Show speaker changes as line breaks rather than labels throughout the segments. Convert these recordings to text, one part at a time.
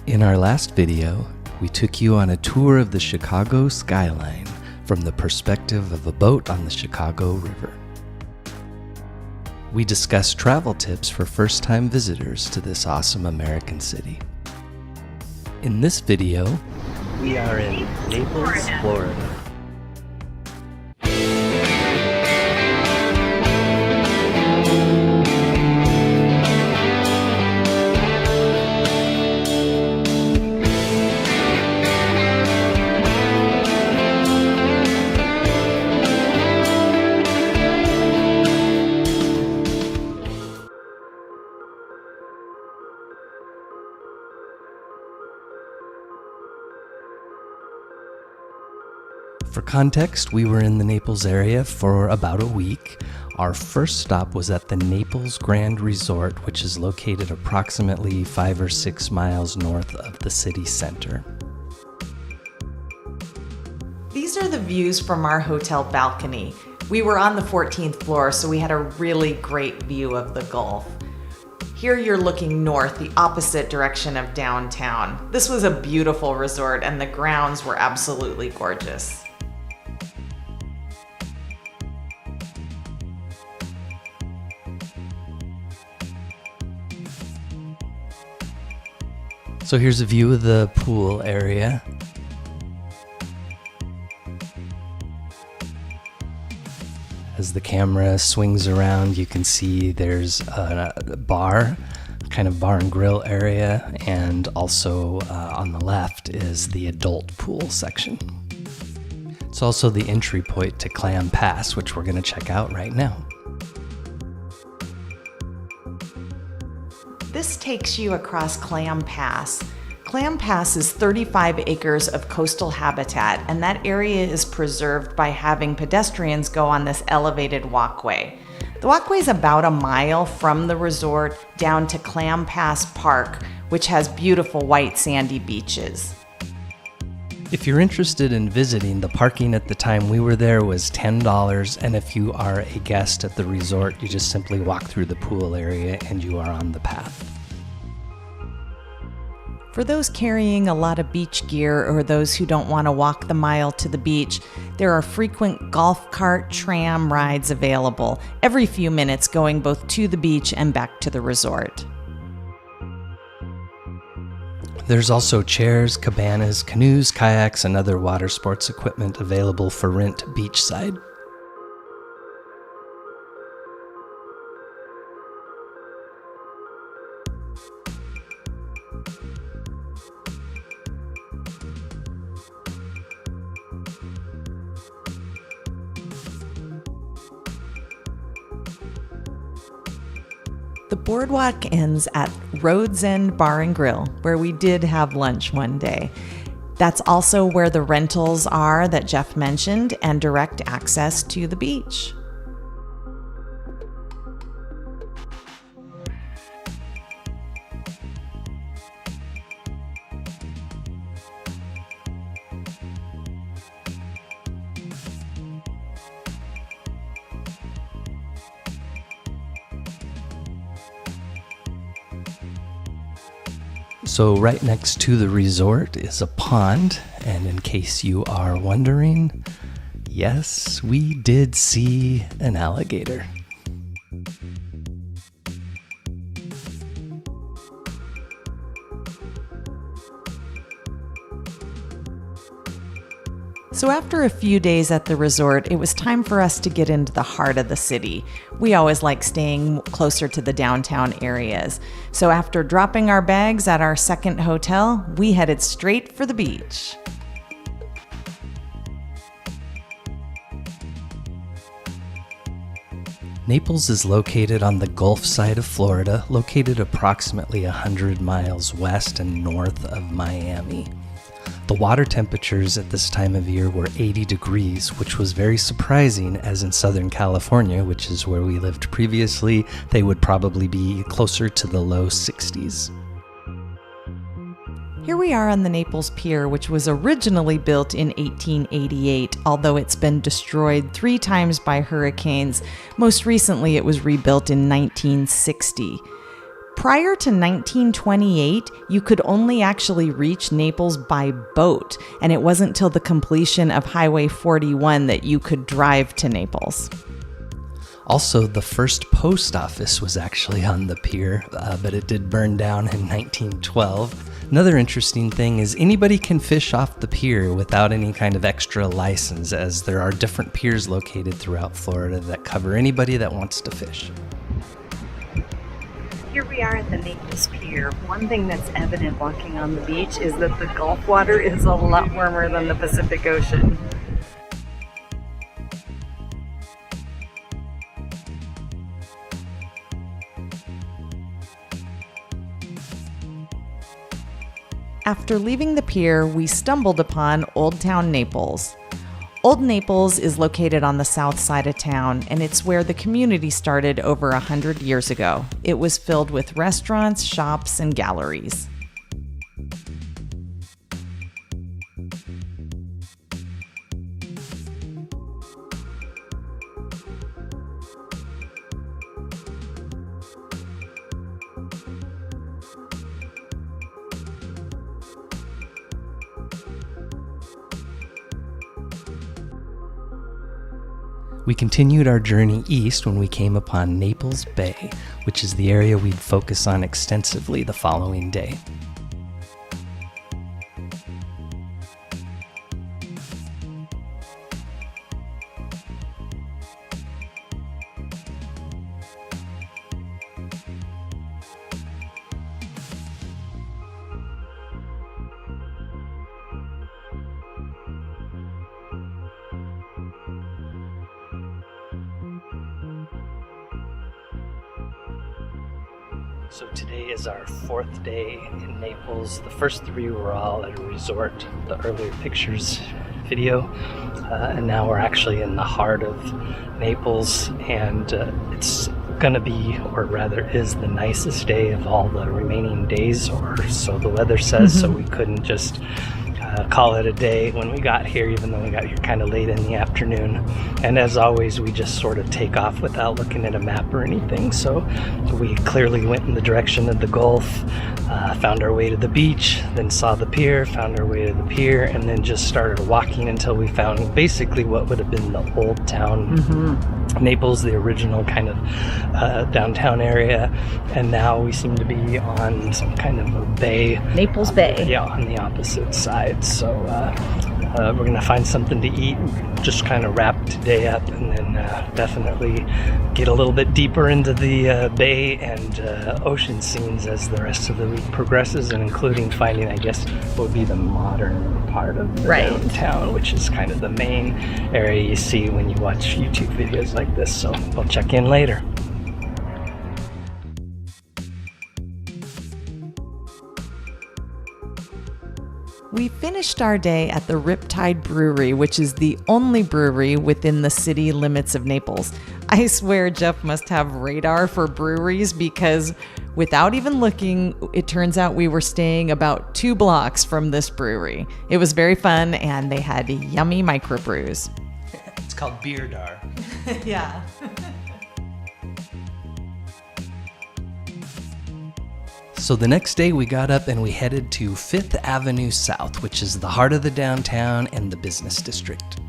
In our last video, we took you on a tour of the Chicago skyline from the perspective of a boat on the Chicago River. We discussed travel tips for first-time visitors to this awesome American city. In this video, we are in Naples, Florida. For context, we were in the Naples area for about a week. Our first stop was at the Naples Grand Resort, which is located approximately 5 or 6 miles north of the city center.
These are the views from our hotel balcony. We were on the 14th floor, so we had a really great view of the Gulf. Here you're looking north, the opposite direction of downtown. This was a beautiful resort and the grounds were absolutely gorgeous.
So here's a view of the pool area. As the camera swings around, you can see there's a bar, kind of bar and grill area, and also on the left is the adult pool section. It's also the entry point to Clam Pass, which we're going to check out right now.
This takes you across Clam Pass. Clam Pass is 35 acres of coastal habitat, and that area is preserved by having pedestrians go on this elevated walkway. The walkway is about a mile from the resort down to Clam Pass Park, which has beautiful white sandy beaches.
If you're interested in visiting, the parking at the time we were there was $10, and if you are a guest at the resort, you just simply walk through the pool area and you are on the path.
For those carrying a lot of beach gear or those who don't want to walk the mile to the beach, there are frequent golf cart tram rides available every few minutes going both to the beach and back to the resort.
There's also chairs, cabanas, canoes, kayaks, and other water sports equipment available for rent beachside.
The boardwalk ends at Road's End Bar and Grill, where we did have lunch one day. That's also where the rentals are that Jeff mentioned and direct access to the beach.
So right next to the resort is a pond, and in case you are wondering, yes, we did see an alligator.
So after a few days at the resort, it was time for us to get into the heart of the city. We always like staying closer to the downtown areas. So after dropping our bags at our second hotel, we headed straight for the beach.
Naples is located on the Gulf side of Florida, located approximately 100 miles west and north of Miami. The water temperatures at this time of year were 80 degrees, which was very surprising, as in Southern California, which is where we lived previously, they would probably be closer to the low 60s.
Here we are on the Naples Pier, which was originally built in 1888, although it's been destroyed 3 times by hurricanes. Most recently, it was rebuilt in 1960. Prior to 1928, you could only actually reach Naples by boat, and it wasn't till the completion of Highway 41 that you could drive to Naples.
Also, the first post office was actually on the pier, but it did burn down in 1912. Another interesting thing is anybody can fish off the pier without any kind of extra license, as there are different piers located throughout Florida that cover anybody that wants to fish.
Here we are at the Naples Pier. One thing that's evident walking on the beach is that the Gulf water is a lot warmer than the Pacific Ocean.
After leaving the pier, we stumbled upon Old Town Naples. Old Naples is located on the south side of town, and it's where the community started over 100 years ago. It was filled with restaurants, shops, and galleries.
We continued our journey east when we came upon Naples Bay, which is the area we'd focus on extensively the following day. So today is our fourth day in Naples. The first three were all at a resort, the earlier pictures video, and now we're actually in the heart of Naples, and it's gonna be, or rather is, the nicest day of all the remaining days, or so the weather says. So we couldn't just call it a day when we got here, even though we got here kind of late in the afternoon. And as always, we just sort of take off without looking at a map or anything. So we clearly went in the direction of the Gulf, found our way to the beach, then saw the pier, found our way to the pier, and then just started walking until we found basically what would have been the old town Naples, the original kind of downtown area. And now we seem to be on some kind of a bay.
Naples Bay.
Yeah, on the opposite side. So we're going to find something to eat, just kind of wrap today up, and then definitely get a little bit deeper into the bay and ocean scenes as the rest of the week progresses, and including finding, I guess, what would be the modern part of the downtown, which is kind of the main area you see when you watch YouTube videos like this. So we'll check in later.
We finished our day at the Riptide Brewery, which is the only brewery within the city limits of Naples. I swear Jeff must have radar for breweries, because without even looking, it turns out we were staying about 2 blocks from this brewery. It was very fun, and they had yummy microbrews.
It's called Beer Dar.
Yeah.
So the next day we got up and we headed to 5th Avenue South, which is the heart of the downtown and the business district.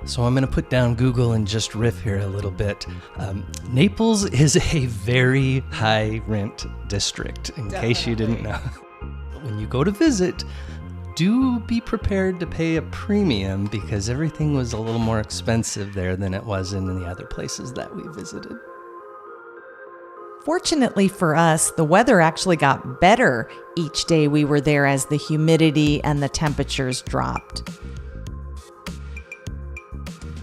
So I'm going to put down Google and just riff here a little bit. Naples is a very high rent district, in case you didn't know. When you go to visit, do be prepared to pay a premium, because everything was a little more expensive there than it was in the other places that we visited.
Fortunately for us, the weather actually got better each day we were there as the humidity and the temperatures dropped.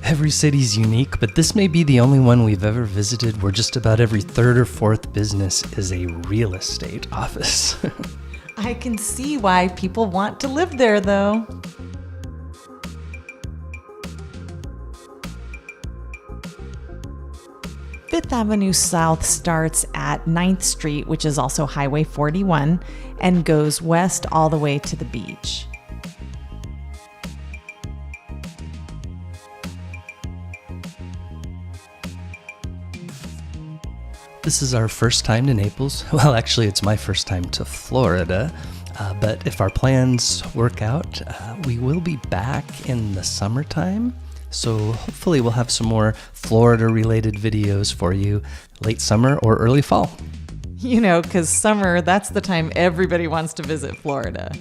Every city's unique, but this may be the only one we've ever visited where just about every third or fourth business is a real estate office.
I can see why people want to live there, though. Fifth Avenue South starts at 9th Street, which is also Highway 41, and goes west all the way to the beach.
this is our first time to Naples. Well, actually, it's my first time to Florida. But if our plans work out, we will be back in the summertime. So hopefully we'll have some more Florida-related videos for you late summer or early fall.
You know, because summer, that's the time everybody wants to visit Florida.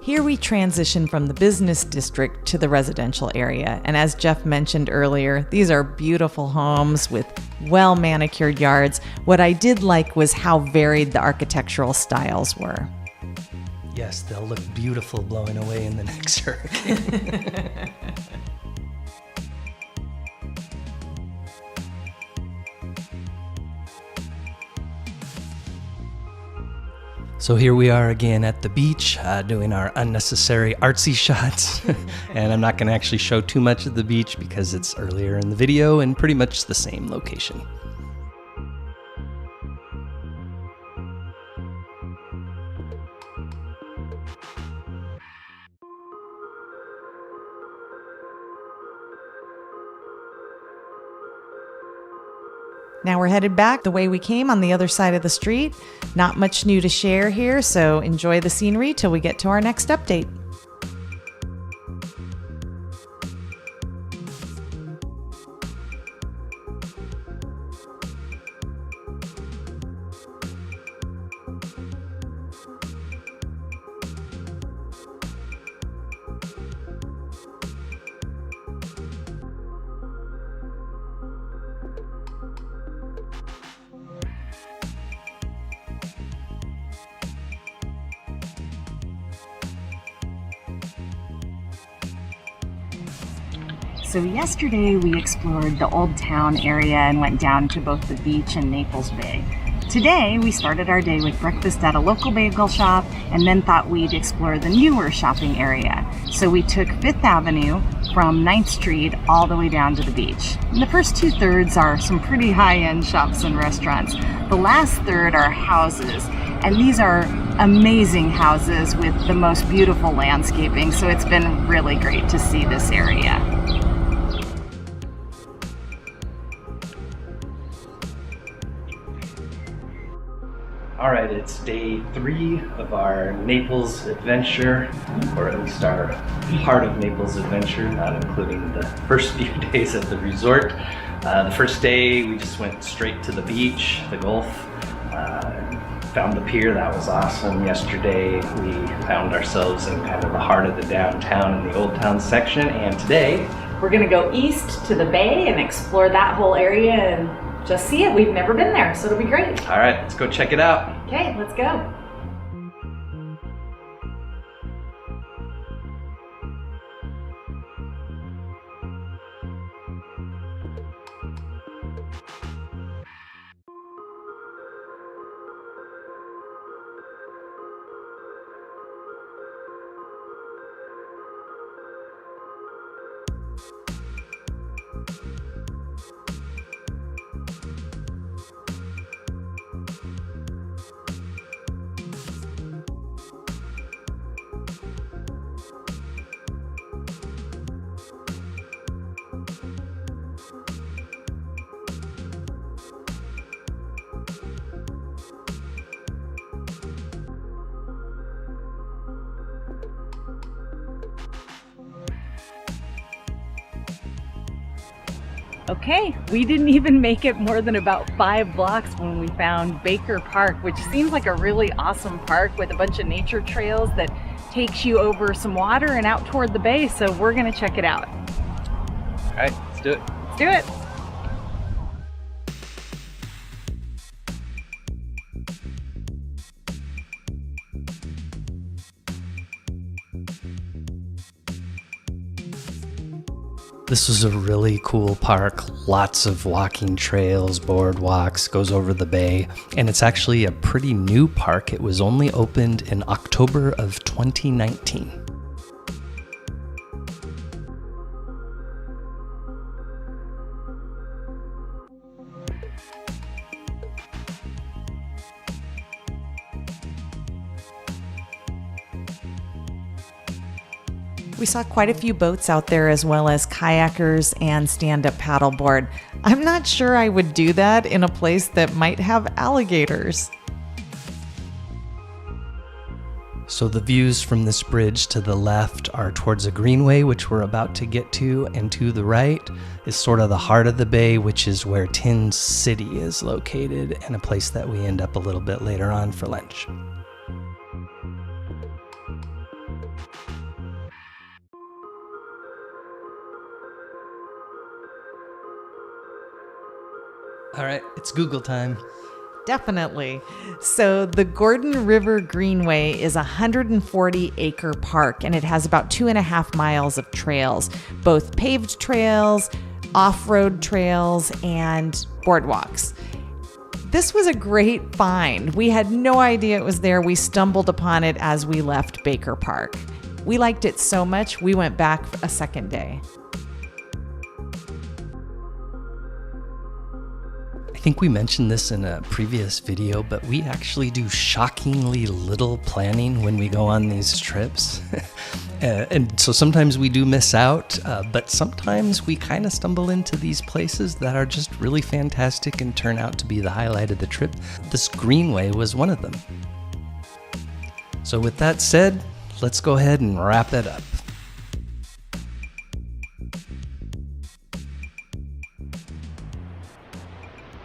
Here we transition from the business district to the residential area. And as Jeff mentioned earlier, these are beautiful homes with well-manicured yards. What I did like was how varied the architectural styles were.
Yes, they'll look beautiful blowing away in the next hurricane. So here we are again at the beach, doing our unnecessary artsy shots. And I'm not going to actually show too much of the beach because it's earlier in the video and pretty much the same location.
Now we're headed back the way we came on the other side of the street. Not much new to share here, so enjoy the scenery till we get to our next update.
So yesterday we explored the Old Town area and went down to both the beach and Naples Bay. Today we started our day with breakfast at a local bagel shop and then thought we'd explore the newer shopping area. So we took 5th Avenue from 9th Street all the way down to the beach. And the first 2/3 are some pretty high-end shops and restaurants. The last third are houses, and these are amazing houses with the most beautiful landscaping, so it's been really great to see this area.
All right, it's day 3 of our Naples adventure, or at least our part of Naples adventure, not including the first few days at the resort. The first day, we just went straight to the beach, the Gulf, found the pier. That was awesome. Yesterday, we found ourselves in kind of the heart of the downtown in the Old Town section, and today,
we're gonna go east to the bay and explore that whole area and just see it. We've never been there, so it'll be great.
all right, let's go check it out.
Okay, let's go.
Okay, we didn't even make it more than about 5 blocks when we found Baker Park, which seems like a really awesome park with a bunch of nature trails that takes you over some water and out toward the bay, so we're gonna check it out.
All right, let's do it.
Let's do it.
This was a really cool park, lots of walking trails, boardwalks, goes over the bay, and it's actually a pretty new park. It was only opened in October of 2019.
We saw quite a few boats out there, as well as kayakers and stand-up paddleboard. I'm not sure I would do that in a place that might have alligators.
So the views from this bridge to the left are towards a greenway, which we're about to get to, and to the right is sort of the heart of the bay, which is where Tin City is located, and a place that we end up a little bit later on for lunch. All right, it's Google time.
Definitely. So the Gordon River Greenway is a 140-acre park, and it has about 2.5 miles of trails, both paved trails, off-road trails, and boardwalks. This was a great find. We had no idea it was there. We stumbled upon it as we left Baker Park. We liked it so much, we went back a second day.
I think we mentioned this in a previous video, but we actually do shockingly little planning when we go on these trips. And so sometimes we do miss out, but sometimes we kind of stumble into these places that are just really fantastic and turn out to be the highlight of the trip. This Greenway was one of them. So with that said, let's go ahead and wrap it up.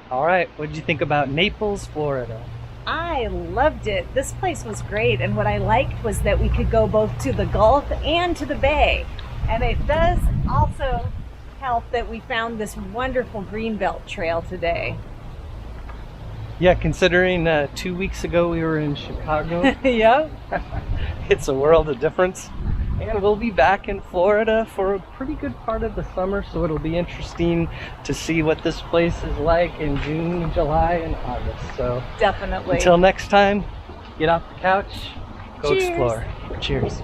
All right, what did you think about Naples, Florida?
I loved it. This place was great, and what I liked was that we could go both to the Gulf and to the Bay. And it does also help that we found this wonderful Greenbelt trail today.
Yeah, considering 2 weeks ago we were in Chicago.
Yep.
It's a world of difference. And we'll be back in Florida for a pretty good part of the summer, so it'll be interesting to see what this place is like in June, July, and August. So
Definitely.
until next time, get off the couch, go
Cheers.
explore. Cheers.